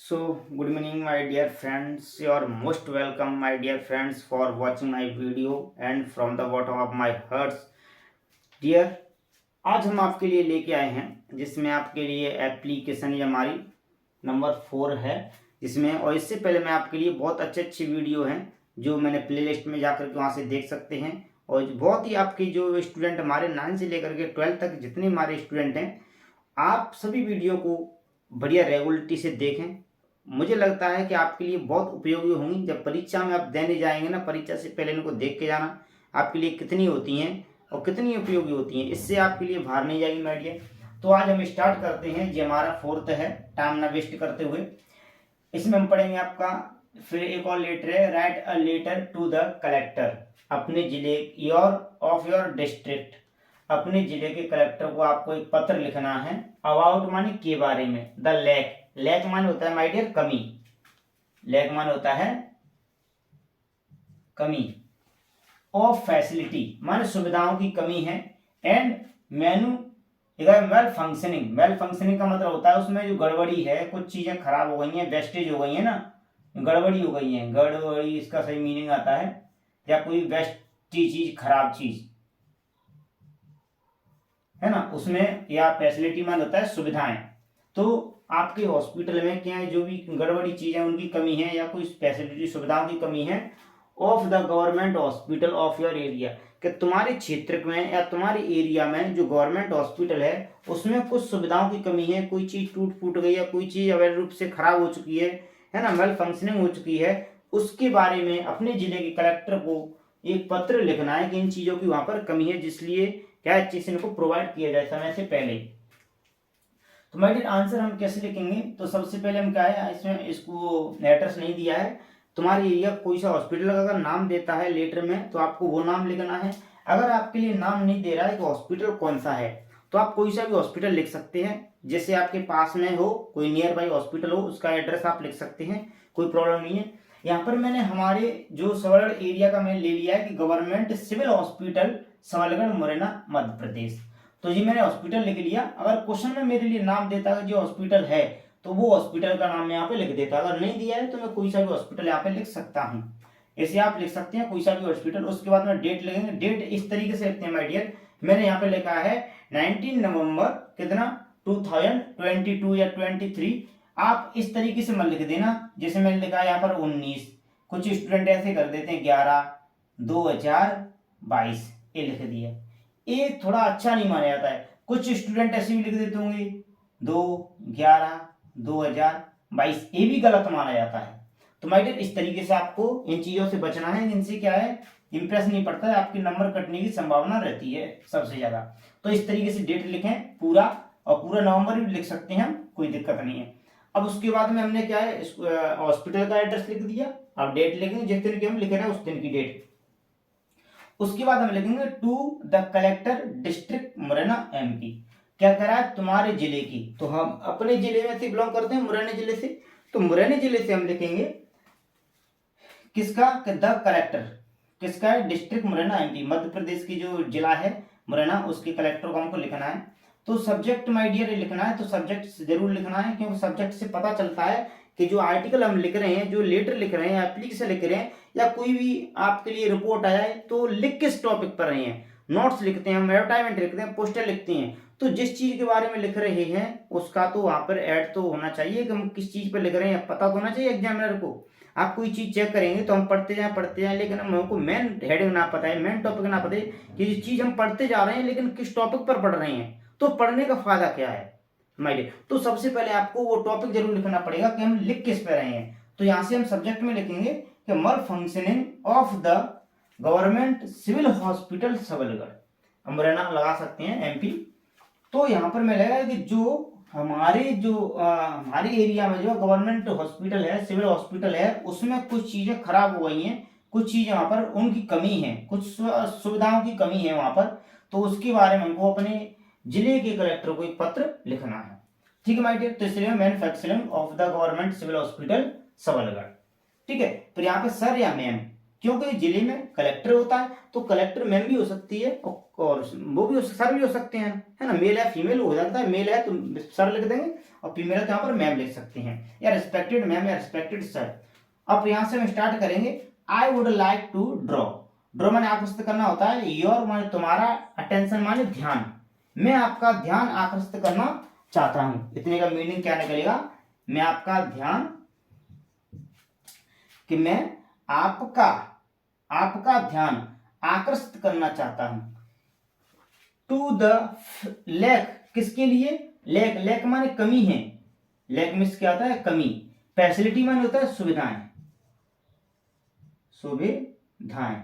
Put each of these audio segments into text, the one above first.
So, good evening, my dear friends. You are most welcome, my dear friends, for watching my video and from the bottom of my heart, dear. आज हम आपके लिए लेके आए हैं जिसमें आपके लिए एप्लीकेशन ये हमारी नंबर 4 है जिसमें, और इससे पहले मैं आपके लिए बहुत अच्छे अच्छे वीडियो हैं जो मैंने प्ले लिस्ट में जाकर के वहाँ से देख सकते हैं। और बहुत ही आपके जो स्टूडेंट हमारे 9 से लेकर के 12 तक जितने हमारे स्टूडेंट हैं, आप सभी वीडियो को बढ़िया रेगुलरिटी से देखें। मुझे लगता है कि आपके लिए बहुत उपयोगी होंगी। जब परीक्षा में आप देने जाएंगे ना, परीक्षा से पहले इनको देख के जाना आपके लिए कितनी होती हैं और कितनी उपयोगी होती हैं, इससे आपके लिए बाहर नहीं जाएगी माय डियर। तो आज हम स्टार्ट करते हैं। जो हमारा 4th है, टाइम ना वेस्ट करते हुए। इसमें हम पढ़ेंगे आपका, फिर एक और लेटर है, write a letter to the collector. अपने जिले योर डिस्ट्रिक्ट, अपने जिले के कलेक्टर को आपको एक पत्र लिखना है। अबाउट माने के बारे में, द लैक, लैक मान होता है माय डियर कमी, लैक मान होता है कमी। ऑफ फैसिलिटी माने सुविधाओं की कमी है। And menu well functioning, well functioning का मतलब होता है उसमें जो गड़बड़ी है, कुछ चीजें खराब हो गई हैं, वेस्टेज हो गई है ना, गड़बड़ी हो गई है। गड़बड़ी इसका सही मीनिंग आता है या कोई वेस्टी चीज, खराब चीज है ना, उसमें या फैसिलिटी मान होता है सुविधाएं। तो आपके हॉस्पिटल में क्या है, जो भी गड़बड़ी चीज है उनकी कमी है या कोई फैसिलिटी सुविधाओं की कमी है। Of the government hospital of your area, कि तुम्हारे क्षेत्र में या तुम्हारे एरिया में जो गवर्नमेंट हॉस्पिटल है उसमें कुछ सुविधाओं की कमी है, कोई चीज टूट फूट गई है, कोई चीज अवैध रूप से खराब हो चुकी है ना, वेल फंक्शनिंग हो चुकी है, उसके बारे में अपने जिले के कलेक्टर को एक पत्र लिखना है कि इन चीजों की वहां पर कमी है, जिसलिए क्या चीज इनको प्रोवाइड किया जाए समय से पहले। तो माय डियर आंसर हम कैसे लिखेंगे, तो सबसे पहले हम क्या है, इसमें इसको एड्रेस नहीं दिया है। तुम्हारे एरिया कोई सा हॉस्पिटल का अगर नाम देता है लेटर में तो आपको वो नाम लिखना है। अगर आपके लिए नाम नहीं दे रहा है कि हॉस्पिटल कौन सा है, तो आप कोई सा भी हॉस्पिटल लिख सकते हैं। जैसे आपके पास में हो कोई नियर बाई हॉस्पिटल हो, उसका एड्रेस आप लिख सकते हैं, कोई प्रॉब्लम नहीं है। यहाँ पर मैंने हमारे जो सवर्ण एरिया का मैंने ले लिया है कि government civil hospital Sabalgarh Morena Madhya Pradesh. तो जी मैंने हॉस्पिटल लिख लिया। अगर क्वेश्चन में मेरे लिए नाम देता है जो हॉस्पिटल है, तो वो हॉस्पिटल का नाम मैं यहाँ पे लिख देता। अगर नहीं दिया है तो मैं कोई सा भी हॉस्पिटल यहाँ पे लिख सकता हूँ। ऐसे आप लिख सकते हैं कोई सा भी हॉस्पिटल। उसके बाद में डेट लिखेंगे। डेट इस तरीके से लिखते हैं माय डियर, मैंने यहाँ पे लिखा है 19 नवंबर कितना 2022 या 23। आप इस तरीके से मत लिख देना जैसे मैंने लिखा है यहाँ पर 19। कुछ स्टूडेंट ऐसे कर देते हैं 11/2022 ये लिख दिया। ये थोड़ा अच्छा नहीं माना जाता है। कुछ स्टूडेंट ऐसे भी लिख देते होंगे 2/11/2022, ये भी गलत माना जाता है। तो माय डियर इस तरीके से आपको इन चीजों से बचना है, इनसे क्या है इंप्रेस नहीं पड़ता है, आपके नंबर कटने की संभावना रहती है सबसे ज्यादा। तो इस तरीके से डेट लिखें पूरा, और पूरा नवंबर भी लिख सकते हैं हम, कोई दिक्कत नहीं है। अब उसके बाद में हमने क्या है हॉस्पिटल का एड्रेस लिख दिया। अब डेट लिखेंगे जिस दिन की हम लिख रहे हैं उस दिन की डेट। उसके बाद हम लिखेंगे to the collector district Morena MP. क्या करा है तुम्हारे जिले की, तो हम अपने जिले में से बिलोंग करते हैं, मुरैना जिले से। तो मुरैना जिले से हम लिखेंगे किसका, द कलेक्टर किसका है, डिस्ट्रिक्ट मुरैना एमपी, मध्य प्रदेश की जो जिला है मुरैना, उसके कलेक्टर को हमको लिखना है। तो सब्जेक्ट माय डियर लिखना है, तो सब्जेक्ट जरूर लिखना है, क्योंकि सब्जेक्ट से पता चलता है कि जो आर्टिकल हम लिख रहे हैं, जो लेटर लिख रहे हैं, एप्लीकेशन लिख रहे हैं, या कोई भी आपके लिए रिपोर्ट आया है, तो लिख किस टॉपिक पर रहे हैं। नोट्स लिखते हैं हम, एडवर्टाइजमेंट लिखते हैं, पोस्टर लिखते हैं, तो जिस चीज के बारे में लिख रहे हैं उसका तो वहां पर ऐड तो होना चाहिए कि हम किस चीज पर लिख रहे हैं, पता तो होना चाहिए एग्जामिनर को। आप कोई चीज चेक करेंगे तो हम पढ़ते जाए, लेकिन हमको मेन हेडिंग ना पता है, मेन टॉपिक ना पता है कि ये चीज हम पढ़ते जा रहे हैं लेकिन किस टॉपिक पर पढ़ रहे हैं, तो पढ़ने का फायदा क्या है माय डियर। तो सबसे पहले आपको वो टॉपिक जरूर लिखना पड़ेगा कि हम लिख किस पे रहे हैं। तो यहां से हम सब्जेक्ट में लिखेंगे कि malfunctioning of the government civil hospital Sabalgarh, Morena लगा सकते हैं एमपी। तो यहाँ पर मैं लगेगा कि जो हमारे हमारे एरिया में जो गवर्नमेंट हॉस्पिटल है, सिविल हॉस्पिटल है, उसमें कुछ चीजें खराब हो गई हैं, कुछ चीजें वहां पर उनकी कमी है, कुछ सुविधाओं की कमी है वहां पर। तो उसके बारे में हमको अपने जिले के कलेक्टर को एक पत्र लिखना है। ठीक है माय डियर, तो इसलिए manufacturing of the government civil hospital Sabalgarh. ठीक है, तो यहाँ पे सर या मैम, क्योंकि जिले में कलेक्टर होता है, तो कलेक्टर मैम भी हो सकती है और वो भी सर भी हो सकते हैं, है ना। मेल है फीमेल हो जाता है, मेल है तो सर लिख देंगे और फीमेल है तो यहाँ पर मैम लिख सकते हैं, या रिस्पेक्टेड मैम या रिस्पेक्टेड सर। अब यहाँ से हम स्टार्ट करेंगे। I would like to draw. Draw माने आकर्षित करना होता है, योर माने तुम्हारा, अटेंशन माने ध्यान, मैं आपका ध्यान आकर्षित करना चाहता हूं। इतने का मीनिंग क्या निकलेगा, मैं आपका ध्यान, कि मैं आपका ध्यान आकर्षित करना चाहता हूं। टू द लैक, किसके लिए, लैक, लैक माने कमी है, लैक में क्या होता है कमी, फैसिलिटी माने होता है सुविधाएं, सुविधाएं।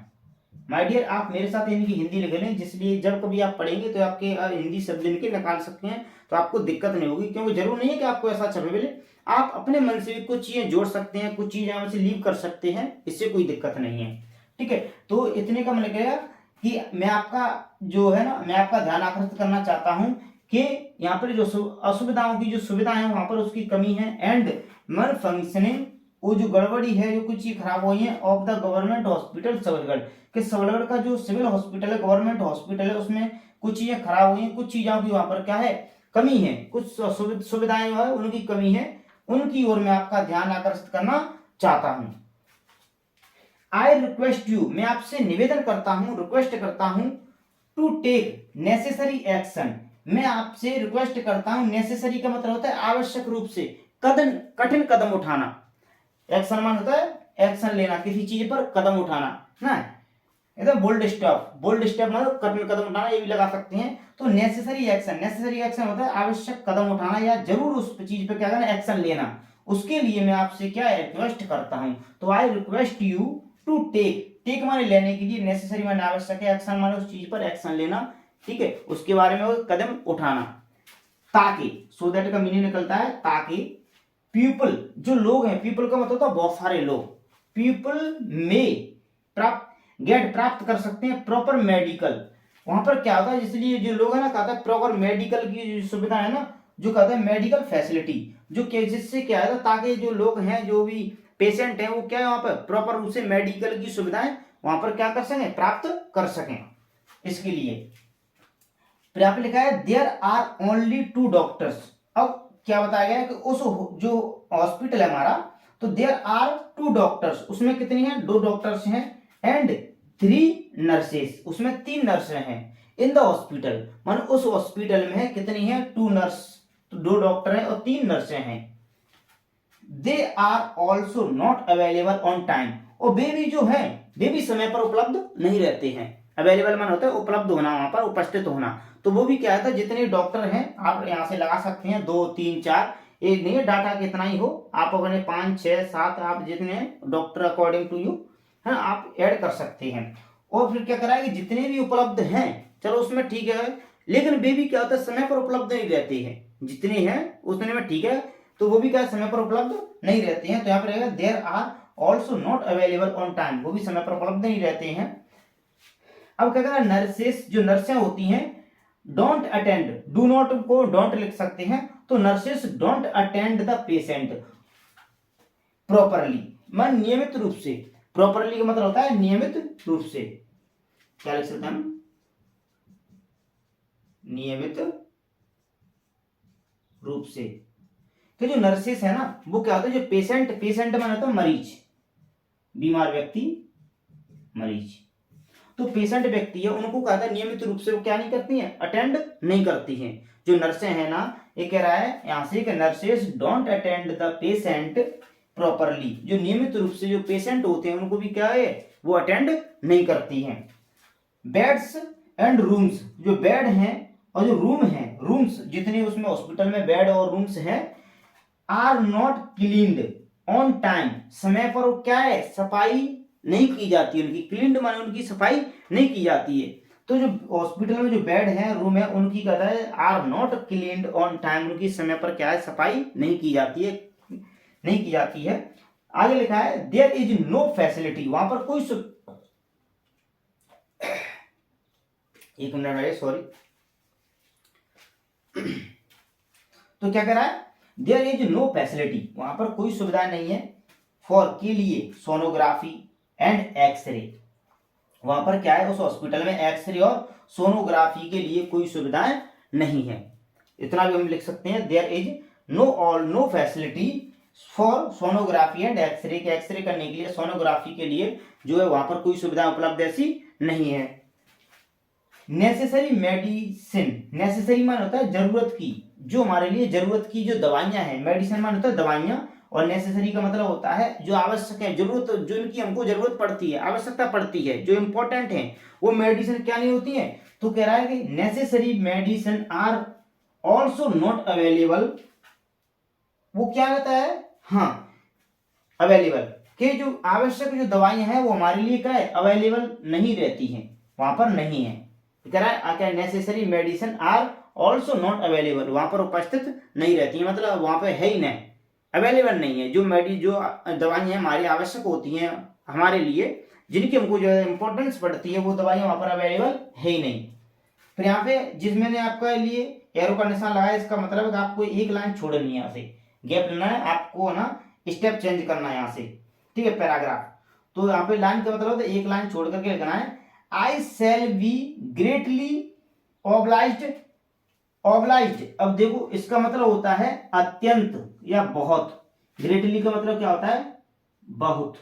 माय डियर, आप मेरे साथ इनकी हिंदी लिख लें, जिसलिए जब कभी आप पढ़ेंगे तो आपके हिंदी शब्द इनके निकाल सकते हैं, तो आपको दिक्कत नहीं होगी, क्योंकि जरूर नहीं है कि आपको ऐसा छपे मिले, आप अपने मन से भी कुछ चीजें जोड़ सकते हैं, कुछ चीजें यहाँ से लीव कर सकते हैं, इससे कोई दिक्कत नहीं है, ठीक है। तो इतने का मतलब क्या कि मैं आपका जो है ना, मैं आपका ध्यान आकर्षित करना चाहता हूं कि यहाँ पर जो असुविधाओं की जो सुविधाएं हैं वहां पर उसकी कमी है, एंड मन फंक्शनिंग, वो जो गड़बड़ी है, जो कुछ चीज खराब हुई है, of the government hospital Sabalgarh, कि सबलगढ़ का जो सिविल हॉस्पिटल है, गवर्नमेंट हॉस्पिटल है, उसमें कुछ चीजें खराब हुई हैं, कुछ चीजों की वहां पर क्या है कमी है, कुछ सुविधाएं जो है उनकी कमी है, उनकी ओर मैं आपका ध्यान आकर्षित करना चाहता हूं। आई रिक्वेस्ट यू, मैं आपसे निवेदन करता हूं, रिक्वेस्ट करता हूं, टू टेक नेसेसरी एक्शन, मैं आपसे रिक्वेस्ट करता हूं, नेसेसरी का मतलब होता है आवश्यक रूप से, कठिन कदम उठाना, एक्शन मान होता है एक्शन लेना, किसी चीज पर कदम उठाना ना, बोल्ड स्टेप, बोल्ड स्टेप मतलब कठिन कदम उठाना, ये भी लगा सकते हैं। तो नेसेसरी एक्शन, नेसेसरी एक्शन होता है आवश्यक कदम उठाना या जरूर उस चीज पे क्या करना, एक्शन लेना, उसके लिए मैं आपसे क्या रिक्वेस्ट करता हूं। तो I request you to take, take माने लेने के लिए, नेसेसरी माने आवश्यक है, एक्शन माने उस चीज पर एक्शन लेना, ठीक है, उसके बारे में वो कदम उठाना, ताकि, सो दैट का मीनिंग निकलता है ताकि, पीपल जो लोग हैं, पीपल का मतलब होता है बहुत सारे लोग, पीपल में प्राप्त कर सकते हैं प्रॉपर मेडिकल, वहां पर क्या होता है, इसलिए जो लोग है ना, कहता है प्रॉपर मेडिकल की सुविधा है ना, जो कहता है मेडिकल फैसिलिटी, जो जिससे क्या है, ताकि जो लोग हैं, जो भी पेशेंट हैं, वो क्या है वहां पर प्रॉपर रूप से मेडिकल की सुविधाएं वहां पर क्या कर सकें, प्राप्त कर सकें, इसके लिए। फिर यहाँ पे लिखा है देयर आर ओनली 2 डॉक्टर्स। अब क्या बताया गया है कि उस जो हॉस्पिटल है हमारा, तो देयर आर 2 डॉक्टर्स, उसमें कितनी है, 2 डॉक्टर्स हैं, एंड 3 नर्सेस, उसमें 3 नर्सें हैं, इन द हॉस्पिटल, मान उस हॉस्पिटल में है कितनी है, 2 नर्स, तो 2 डॉक्टर हैं और 3 नर्सें हैं। They are also not available on time, और वे भी जो है, वे भी समय पर उपलब्ध नहीं रहते हैं, अवेलेबल मान होता है उपलब्ध होना, वहां पर उपस्थित होना, तो वो भी क्या है, जितने डॉक्टर हैं आप यहां से लगा सकते हैं, 2 3 4, एक नहीं है डाटा कितना ही हो, आप अपने 5 6 7 आप जितने डॉक्टर अकॉर्डिंग टू यू है आप ऐड कर सकते हैं। और फिर क्या कराएंगे, जितने भी उपलब्ध हैं चलो उसमें ठीक है, लेकिन वे भी क्या होता है समय पर उपलब्ध नहीं रहते हैं, जितने हैं उतने में ठीक है, तो वो भी क्या समय पर उपलब्ध नहीं रहते हैं, तो यहाँ पर रहेगा there are also not available on time, वो भी समय पर उपलब्ध नहीं रहते हैं। अब क्या कहना, नर्सेस जो नर्सें होती हैं, डोंट अटेंड, डू नॉट को डोंट लिख सकते हैं, तो nurses don't attend the patient properly, मन नियमित रूप से, प्रॉपरली का मतलब होता है नियमित रूप से, क्या लिख सकते हैं, नियमित रूप से। तो जो नर्सेस है ना, वो क्या होता है, जो पेशेंट, पेशेंट माने तो मरीज, बीमार व्यक्ति, मरीज, तो पेशेंट व्यक्ति है, उनको कहता है नियमित रूप से वो क्या नहीं करती हैं, अटेंड नहीं करती हैं। जो नर्सें हैं ना, ये कह रहा है यहां से कि nurses don't attend the patient properly, जो नियमित रूप से जो पेशेंट होते हैं उनको भी क्या है, वो अटेंड नहीं करती हैं। बेड्स एंड रूम्स, जो बेड हैं और जो रूम है, रूम्स जितने उसमें हॉस्पिटल में बेड और रूम्स हैं, are not cleaned on time, समय पर वो क्या है, सफाई नहीं की जाती है, उनकी क्लीन्ड माने उनकी सफाई नहीं की जाती है। तो जो हॉस्पिटल में जो बेड है, रूम है, उनकी कहता है are not cleaned on time, उनकी समय पर क्या है, सफाई नहीं की जाती है, नहीं की जाती है। आगे लिखा है देयर इज नो फैसिलिटी, वहां पर कोई एक मिनट है, सॉरी। तो क्या कह रहा है, देयर इज नो फैसिलिटी, वहां पर कोई सुविधा नहीं है, फॉर के लिए सोनोग्राफी, एंड एक्सरे। वहां पर क्या है, उस हॉस्पिटल में एक्सरे और सोनोग्राफी के लिए कोई सुविधाएं नहीं है। इतना भी हम लिख सकते हैं, there is no facility for sonography and x-ray, के एक्सरे करने के लिए, सोनोग्राफी के लिए जो है वहां पर कोई सुविधा उपलब्ध ऐसी नहीं है। नेसेसरी मेडिसिन, नेसेसरी मान होता है जरूरत की, जो हमारे लिए जरूरत की जो दवाइयां हैं, मेडिसिन मान होता है दवाइयां, और नेसेसरी का मतलब होता है जो आवश्यक है, जरूरत, जो इनकी हमको जरूरत पड़ती है, आवश्यकता पड़ती है, जो इंपॉर्टेंट है, वो मेडिसिन क्या नहीं होती है। तो कह रहा है कि necessary medicine are also not available, वो क्या होता है, हाँ अवेलेबल, के जो आवश्यक जो दवाइयां हैं वो हमारे लिए क्या है, अवेलेबल नहीं रहती हैं, वहां पर नहीं है। कह रहा है necessary medicine are also not available, वहां पर उपस्थित नहीं रहती है, मतलब वहां पर है ही नहीं, अवेलेबल नहीं है। जो दवाइयां हमारी आवश्यक होती हैं हमारे लिए, जिनकी हमको जो है इंपॉर्टेंस पड़ती है, वो दवाइयां वहां पर अवेलेबल है ही नहीं। फिर यहाँ पे जिस मैंने आपका लिए एरो का निशान लगाया, इसका मतलब है कि आपको एक लाइन छोड़नी है, यहाँ से गैप लेना है आपको, है ना, स्टेप चेंज करना है यहाँ से, ठीक है, पैराग्राफ। तो यहाँ पे लाइन का मतलब होता है एक लाइन छोड़ करके लिखना है, I shall be greatly obliged, obliged. अब देखो इसका मतलब होता है अत्यंत या बहुत, ग्रेटली का मतलब क्या होता है, बहुत,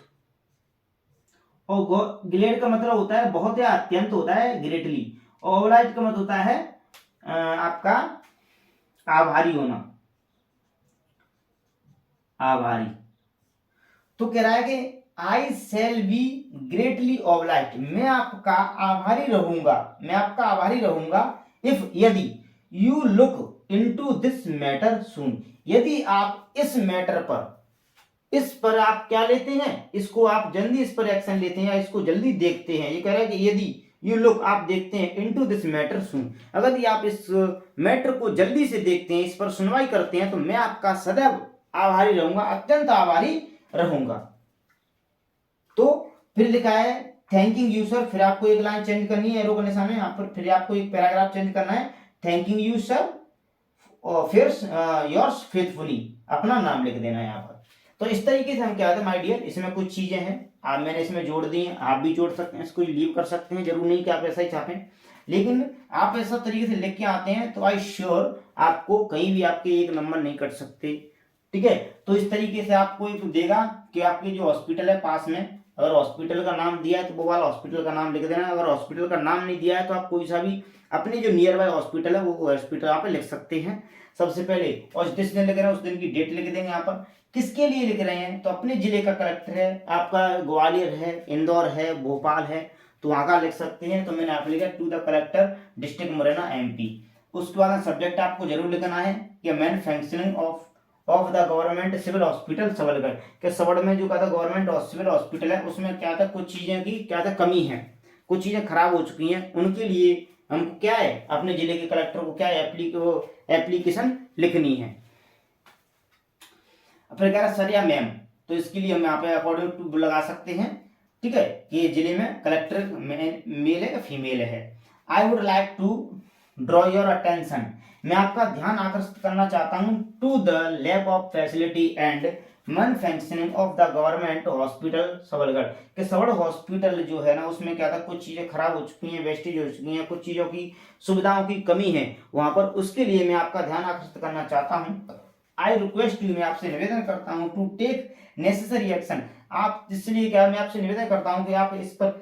और ग्लेड का मतलब होता है बहुत या अत्यंत होता है ग्रेटली, ऑब्लाइज्ड का मतलब होता है आपका आभारी होना, आभारी। तो कह रहा है कि आई शैल बी ग्रेटली ऑब्लाइज्ड, मैं आपका आभारी रहूंगा, मैं आपका आभारी रहूंगा, इफ यदि you look into this matter soon, यदि आप इस मैटर पर, इस पर आप क्या लेते हैं, इसको आप जल्दी इस पर एक्शन लेते हैं या इसको जल्दी देखते हैं। ये कह रहा है कि यदि यू लुक, आप देखते हैं, इनटू दिस मैटर सून, अगर आप इस मैटर को जल्दी से देखते हैं, इस पर सुनवाई करते हैं, तो मैं आपका सदैव आभारी रहूंगा, अत्यंत आभारी रहूंगा। तो फिर लिखा है थैंकिंग यू सर, फिर आपको एक लाइन चेंज करनी है एरो के निशान में, यहाँ पर फिर आपको एक पैराग्राफ चेंज करना है, थैंकिंग यू सर, और फिर योर्स फेथफुली, अपना नाम लिख देना है यहाँ पर। तो इस तरीके से हम क्या है माय डियर, इसमें कुछ चीजें हैं आप मैंने इसमें जोड़ दी हैं, आप भी जोड़ सकते हैं, इसको लीव कर सकते हैं, जरूर नहीं कि आप ऐसा ही छापें, लेकिन आप ऐसा तरीके से लिख के आते हैं तो आई श्योर आपको कहीं भी आपके एक नंबर नहीं कट सकते, ठीक है। तो इस तरीके से आपको एक देगा कि आपके जो हॉस्पिटल है पास में, अगर हॉस्पिटल का नाम दिया है तो वो वाला हॉस्पिटल का नाम लिख देना, अगर हॉस्पिटल का नाम नहीं दिया है तो आप कोई सा भी अपनी जो नियर बाय हॉस्पिटल है वो हॉस्पिटल आप लिख सकते हैं सबसे पहले। और जिस दिन लिख रहे हैं उस दिन की डेट लिख देंगे यहाँ पर, किसके लिए लिख रहे हैं, तो अपने जिले का कलेक्टर है, आपका ग्वालियर है, इंदौर है, भोपाल है, तो वहां का लिख सकते हैं। तो मैंने आप लिखा to the collector district Morena MP. उसके बाद सब्जेक्ट आपको जरूर लिखना है कि malfunctioning of the government civil hospital Sabalgarh, के सबड़ में जो कहता गवर्नमेंट सिविल हॉस्पिटल है उसमें क्या था, कुछ चीजें की क्या था कमी है, कुछ चीजें खराब हो चुकी हैं, उनके लिए हमको क्या है अपने जिले के कलेक्टर को क्या एप्लीकेशन लिखनी है। फिर कह रहा सर या मैम, तो इसके लिए हम यहाँ पे अकॉर्डिंग टू लगा सकते हैं, ठीक है, कि जिले में कलेक्टर मेल है या फीमेल है। I would like to draw your attention, मैं आपका ध्यान आकर्षित करना चाहता हूं to the lack of facility and non functioning of the government hospital Sabalgarh, के सबड़ हॉस्पिटल जो है ना उसमें क्या था कुछ चीजें खराब हो चुकी हैं, वेस्टेज हो चुकी हैं, कुछ चीजों की सुविधाओं की कमी है वहां पर, उसके लिए मैं आपका ध्यान आकर्षित करना चाहता हूँ। आई रिक्वेस्ट यू, मैं आपसे निवेदन करता हूँ टू टेक नेसेसरी एक्शन, आप इसलिए क्या मैं आपसे निवेदन करता हूँ कि आप इस पर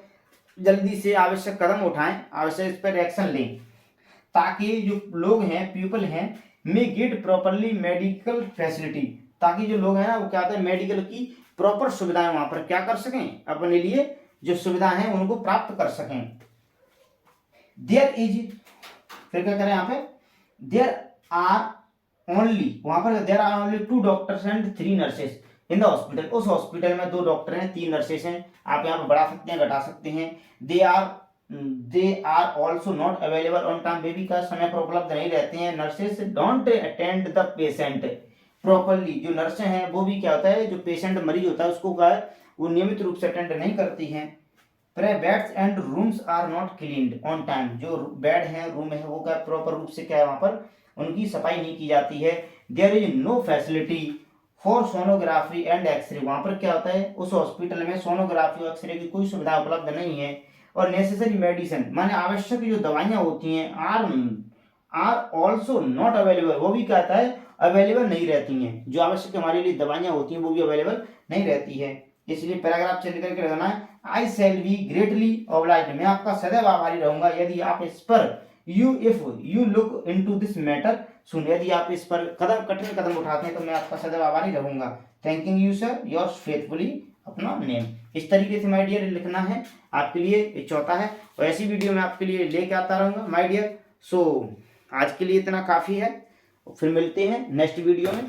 जल्दी से आवश्यक कदम उठाएं, आवश्यक इस पर एक्शन लें, ताकि जो लोग हैं पीपल हैं मे गेट प्रॉपरली मेडिकल फैसिलिटी, ताकि जो लोग हैं ना वो क्या होता है मेडिकल की प्रॉपर सुविधाएं वहां पर क्या कर सकें, अपने लिए जो सुविधा है उनको प्राप्त कर सकें। देयर इज, फिर क्या करें यहाँ पे, देयर आर ओनली, वहां पर there are only 2 doctors and 3 nurses in the hospital, उस हॉस्पिटल में 2 डॉक्टर हैं 3 नर्सेस हैं, आप यहाँ पर बढ़ा सकते हैं घटा सकते हैं। They are also not available on time, वे भी का समय पर उपलब्ध नहीं रहते हैं। Nurses don't attend the patient properly, जो नर्सें हैं वो भी क्या होता है जो पेशेंट मरीज होता है उसको क्या है वो नियमित रूप से अटेंड नहीं करती हैं। Beds and rooms are not cleaned on time, जो बेड है रूम है वो क्या प्रॉपर रूप से क्या है वहां पर उनकी सफाई नहीं की जाती है। There is no facility for sonography and x-ray, वहाँ पर क्या होता है, उस हॉस्पिटल में सोनोग्राफी और एक्सरे की कोई सुविधा उपलब्ध नहीं है। और नेसेसरी मेडिसिन माने आवश्यक जो दवाइयाँ होती हैं आर ऑल्सो नॉट अवेलेबल, वो भी कहता है अवेलेबल नहीं रहती हैं, जो आवश्यक हमारे लिए दवाइयाँ होती हैं वो भी अवेलेबल नहीं रहती है। इसलिए पैराग्राफ चेंज करके लगाना है, I shall be greatly obliged, मैं आपका सदैव आभारी रहूंगा यदि आप इस पर if you look into this matter soon, यदि आप इस पर कठिन कदम उठाते हैं तो मैं आपका सदैव आभारी रहूंगा। Thanking you sir, yours faithfully, अपना नेम। इस तरीके से माय डियर लिखना है आपके लिए, ये चौथा है। और ऐसी वीडियो मैं आपके लिए लेके आता रहूंगा माय डियर। सो आज के लिए इतना काफ़ी है, फिर मिलते हैं नेक्स्ट वीडियो में।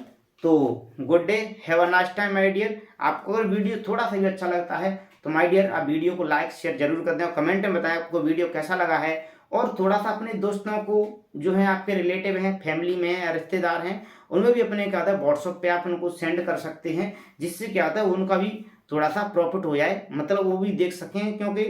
तो good day, have a nice time my dear. आपको अगर वीडियो थोड़ा सा भी अच्छा लगता है तो माय डियर आप वीडियो को लाइक शेयर जरूर कर दें, और कमेंट में बताएं आपको वीडियो कैसा लगा है। और थोड़ा सा अपने दोस्तों को जो है आपके रिलेटिव हैं, फैमिली में हैं, रिश्तेदार हैं, उनमें भी अपने क्या होता है व्हाट्सएप पे आप उनको सेंड कर सकते हैं, जिससे क्या होता है उनका भी थोड़ा सा प्रॉफिट हो जाए, मतलब वो भी देख सकें। क्योंकि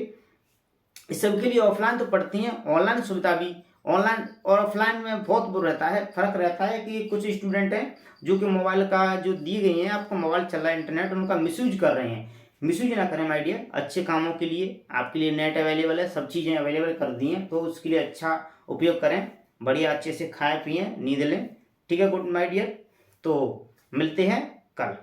इस सब के लिए ऑफलाइन तो पढ़ती हैं, ऑनलाइन सुविधा भी, ऑनलाइन और ऑफलाइन में बहुत वो रहता है, फर्क रहता है कि कुछ स्टूडेंट हैं जो कि मोबाइल का जो दी गई है आपको मोबाइल चल रहा है इंटरनेट, उनका मिसयूज कर रहे हैं। मिसयूज ना करें माय डियर, अच्छे कामों के लिए आपके लिए नेट अवेलेबल है, सब चीज़ें अवेलेबल कर दी हैं, तो उसके लिए अच्छा उपयोग करें, बढ़िया अच्छे से खाएं पिएं नींद लें। ठीक है गुड माय डियर, तो मिलते हैं कल।